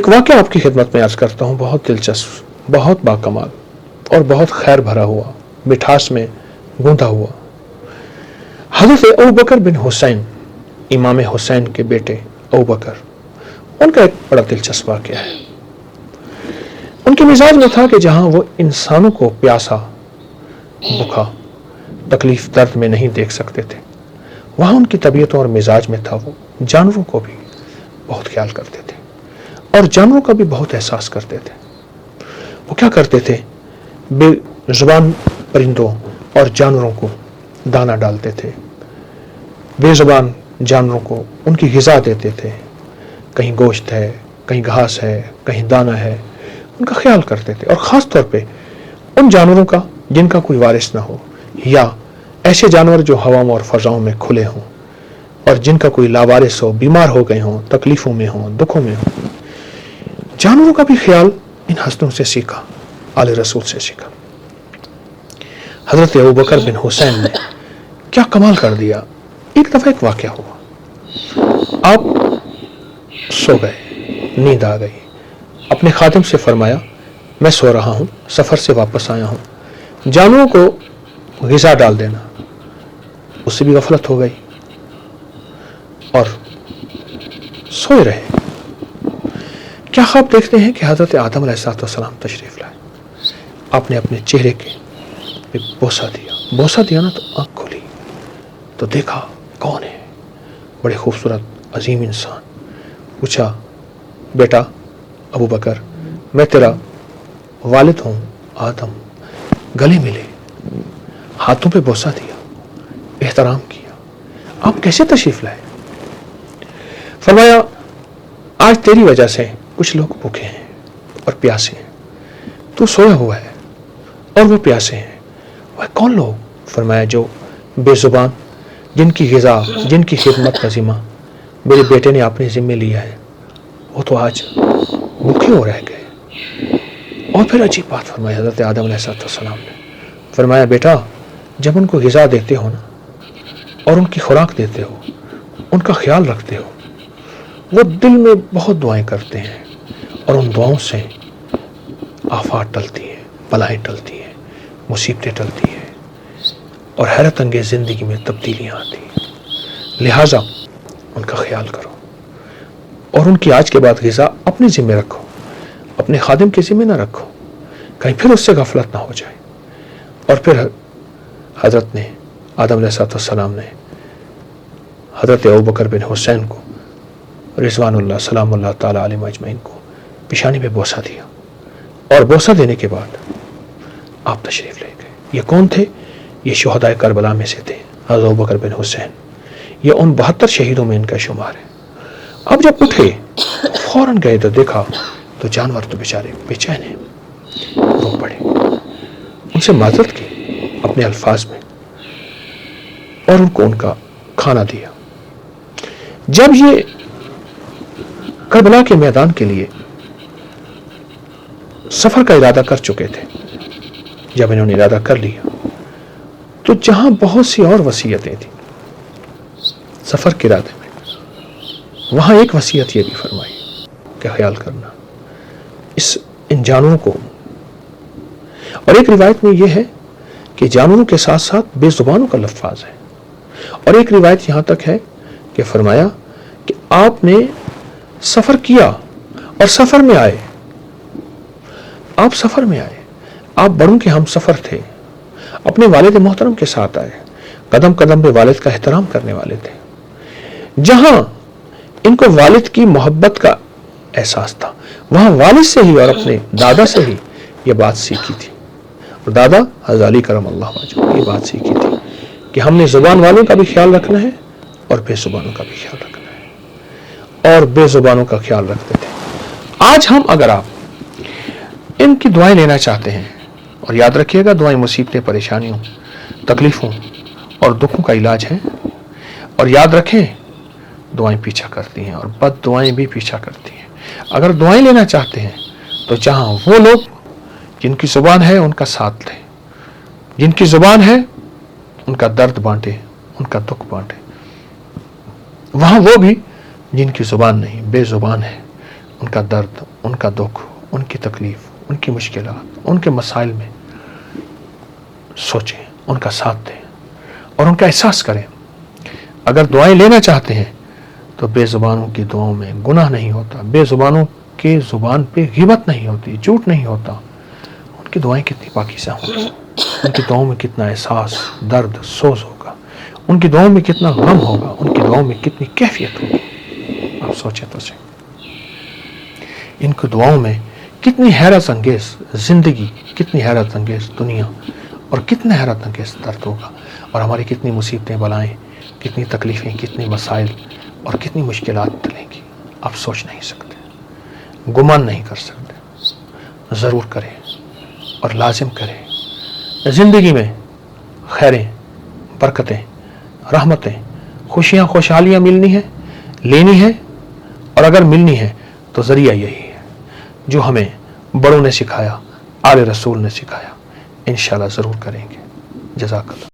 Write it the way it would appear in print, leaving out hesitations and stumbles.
واقعہ آپ کی خدمت میں عرض کرتا ہوں، بہت دلچسپ، بہت باکمال اور بہت خیر بھرا ہوا، مٹھاس میں گوندا ہوا۔ حضرت ابوبکر بن حسین، امام حسین کے بیٹے ابوبکر، ان کا ایک بڑا دلچسپ واقعہ ہے۔ ان کے مزاج میں تھا کہ جہاں وہ انسانوں کو پیاسا، بھوکا، تکلیف درد میں نہیں دیکھ سکتے تھے، وہاں ان کی طبیعتوں اور مزاج میں تھا وہ جانوروں کو بھی بہت خیال کرتے تھے اور جانوروں کا بھی بہت احساس کرتے تھے۔ وہ کیا کرتے تھے؟ بے زبان پرندوں اور جانوروں کو دانہ ڈالتے تھے، بے زبان جانوروں کو ان کی غذا دیتے تھے، کہیں گوشت ہے، کہیں گھاس ہے، کہیں دانہ ہے، ان کا خیال کرتے تھے۔ اور خاص طور پہ ان جانوروں کا جن کا کوئی وارث نہ ہو، یا ایسے جانور جو ہواؤں اور فضاؤں میں کھلے ہوں اور جن کا کوئی لاوارث ہو، بیمار ہو گئے ہوں، تکلیفوں میں ہوں، دکھوں میں ہوں۔ جانوروں کا بھی خیال ان حسنوں سے سیکھا، آل رسول سے سیکھا۔ حضرت ابوبکر بن حسین نے کیا کمال کر دیا۔ ایک دفعہ ایک واقعہ ہوا، آپ سو گئے، نیند آ گئی، اپنے خادم سے فرمایا میں سو رہا ہوں، سفر سے واپس آیا ہوں، جانوروں کو غذا ڈال دینا۔ اس سے بھی غفلت ہو گئی اور سوئے رہے۔ کیا خواب دیکھتے ہیں کہ حضرت آدم علیہ السلام تشریف لائے، آپ نے اپنے چہرے کے پہ بوسہ دیا نا، تو آنکھ کھلی تو دیکھا کون ہے، بڑے خوبصورت عظیم انسان۔ پوچھا بیٹا ابوبکر، میں تیرا والد ہوں آدم۔ گلے ملے، ہاتھوں پہ بوسہ دیا، احترام کیا۔ آپ کیسے تشریف لائے؟ فرمایا آج تیری وجہ سے کچھ لوگ بھوکے ہیں اور پیاسے ہیں، تو سویا ہوا ہے اور وہ پیاسے ہیں۔ وہ کون لوگ؟ فرمایا جو بے زبان، جن کی غذا، جن کی خدمت کا ذمہ میرے بیٹے نے اپنے ذمے لیا ہے، وہ تو آج بھوکے ہو رہ گئے۔ اور پھر عجیب بات فرمائی حضرت آدم علیہ السلام نے، فرمایا بیٹا جب ان کو غذا دیتے ہو نا اور ان کی خوراک دیتے ہو، ان کا خیال رکھتے ہو، وہ دل میں بہت دعائیں کرتے ہیں اور ان دعاؤں سے آفات ٹلتی ہیں، بلائیں ٹلتی ہیں، مصیبتیں ٹلتی ہیں اور حیرت انگیز زندگی میں تبدیلیاں آتی ہیں۔ لہٰذا ان کا خیال کرو اور ان کی آج کے بعد غذا اپنے ذمہ رکھو، اپنے خادم کے ذمہ نہ رکھو، کہیں پھر اس سے غفلت نہ ہو جائے۔ اور پھر حضرت نے آدم علیہ السلام نے حضرت ابوبکر بن حسین کو رضوان اللہ سلام اللہ تعالیٰ علیہ اجمعین کو پیشانی پہ بوسہ دیا، اور بوسہ دینے کے بعد آپ تشریف لے گئے۔ یہ کون تھے؟ یہ شہدائے کربلا میں سے تھے، حضرت ابوبکر بن حسین۔ یہ ان 72 شہیدوں میں ان کا شمار ہے۔ اب جب اٹھے فوراً گئے تو دیکھا تو جانور تو بیچارے بے چین ہیں، رو پڑے، ان سے معذرت کی اپنے الفاظ میں اور ان کو ان کا کھانا دیا۔ جب یہ کربلا کے میدان کے لیے سفر کا ارادہ کر چکے تھے، جب انہوں نے ارادہ کر لیا تو جہاں بہت سی اور وصیتیں تھیں سفر کے ارادے میں، وہاں ایک وصیت یہ بھی فرمائی کہ خیال کرنا ان جانوروں کو۔ اور ایک روایت میں یہ ہے کہ جانوروں کے ساتھ ساتھ بے زبانوں کا لفظ ہے، اور ایک روایت یہاں تک ہے کہ فرمایا کہ آپ نے سفر کیا اور سفر میں آئے، آپ سفر میں آئے، آپ بڑوں کے ہم سفر تھے، اپنے والد محترم کے ساتھ آئے، قدم قدم پہ والد کا احترام کرنے والے تھے، جہاں ان کو والد کی محبت کا احساس تھا، وہاں والد سے ہی اور اپنے دادا سے ہی یہ بات سیکھی تھی۔ اور دادا حضرت علی کرم اللہ وجہہ یہ بات سیکھی تھی کہ ہم نے زبان والوں کا بھی خیال رکھنا ہے اور بے زبانوں کا بھی خیال رکھنا ہے، اور بے زبانوں کا خیال رکھتے تھے۔ آج ہم اگر آپ ان کی دعائیں لینا چاہتے ہیں، اور یاد رکھیے گا دعائیں مصیبتیں، پریشانیوں، تکلیفوں اور دکھوں کا علاج ہے، اور یاد رکھیں دعائیں پیچھا کرتی ہیں اور بد دعائیں بھی پیچھا کرتی ہیں۔ اگر دعائیں لینا چاہتے ہیں تو جہاں وہ لوگ جن کی زبان ہے ان کا ساتھ لیں، جن کی زبان ہے ان کا درد بانٹے، ان کا دکھ بانٹے، وہاں وہ بھی جن کی زبان نہیں، بے زبان ہے، ان کا درد ان کا دکھ، ان کی تکلیف، ان کی مشکلات، ان کے مسائل میں سوچیں، ان کا ساتھ دیں اور ان کا احساس کریں. اگر دعائیں لینا چاہتے ہیں تو بے زبانوں کی دعاؤں میں گناہ نہیں ہوتا، بے زبانوں کے زبان پہ غیبت نہیں ہوتی، جھوٹ نہیں ہوتا. ان کی دعائیں کتنی پاکیزہ ہوں گی، ان کی دعاؤں میں کتنا احساس، درد، سوز ہوگا، ان کی دعاؤں میں کتنا غم ہوگا، ان کی دعاؤں میں کتنی کیفیت ہوگی. آپ سوچیں تو صحیح. ان کی دعاؤں میں کتنی حیرت انگیز زندگی، کتنی حیرت انگیز دنیا اور کتنا حیرت انگیز درد ہوگا، اور ہماری کتنی مصیبتیں، بلائیں، کتنی تکلیفیں، کتنی مسائل اور کتنی مشکلات ٹلیں گی. آپ سوچ نہیں سکتے، گمان نہیں کر سکتے. ضرور کریں اور لازم کریں. زندگی میں خیریں، برکتیں، رحمتیں، خوشیاں، خوشحالیاں ملنی ہیں، لینی ہیں، اور اگر ملنی ہے تو ذریعہ یہی ہے جو ہمیں بڑوں نے سکھایا، آل رسول نے سکھایا. انشاءاللہ ضرور کریں گے. جزاک اللہ.